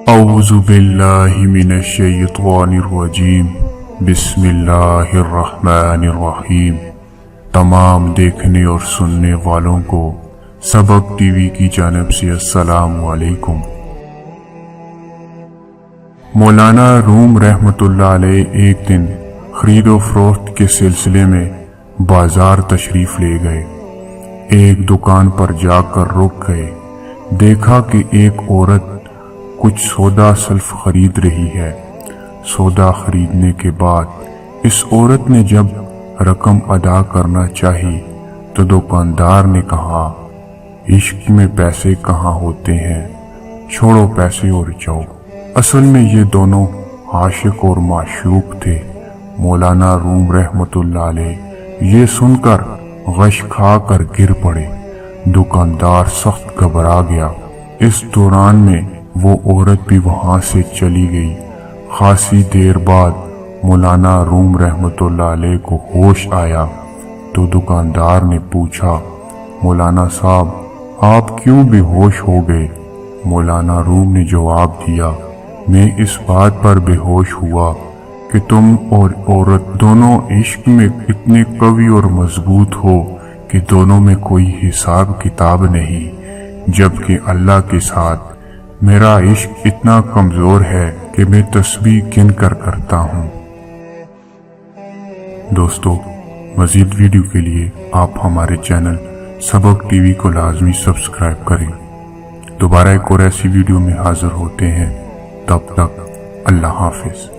اعوذ باللہ من الشیطان الرجیم بسم اللہ الرحمن الرحیم۔ تمام دیکھنے اور سننے والوں کو سبق ٹی وی کی جانب سے السلام علیکم۔ مولانا روم رحمۃ اللہ علیہ ایک دن خرید و فروخت کے سلسلے میں بازار تشریف لے گئے۔ ایک دکان پر جا کر رک گئے۔ دیکھا کہ ایک عورت کچھ سودا سلف خرید رہی ہے۔ سودا خریدنے کے بعد اس عورت نے جب رقم ادا کرنا چاہی تو دکاندار نے کہا، عشق میں پیسے کہاں ہوتے ہیں، چھوڑو پیسے اور جاؤ۔ اصل میں یہ دونوں عاشق اور معشوق تھے۔ مولانا روم رحمۃ اللہ علیہ یہ سن کر غش کھا کر گر پڑے۔ دکاندار سخت گھبرا گیا۔ اس دوران میں وہ عورت بھی وہاں سے چلی گئی۔ خاصی دیر بعد مولانا روم رحمۃ اللہ علیہ کو ہوش آیا تو دکاندار نے پوچھا، مولانا صاحب آپ کیوں بے ہوش ہو گئے؟ مولانا روم نے جواب دیا، میں اس بات پر بے ہوش ہوا کہ تم اور عورت دونوں عشق میں اتنے قوی اور مضبوط ہو کہ دونوں میں کوئی حساب کتاب نہیں، جبکہ اللہ کے ساتھ میرا عشق اتنا کمزور ہے کہ میں تسبیح گن کر کرتا ہوں۔ دوستو، مزید ویڈیو کے لیے آپ ہمارے چینل سبق ٹی وی کو لازمی سبسکرائب کریں۔ دوبارہ ایک اور ایسی ویڈیو میں حاضر ہوتے ہیں، تب تک اللہ حافظ۔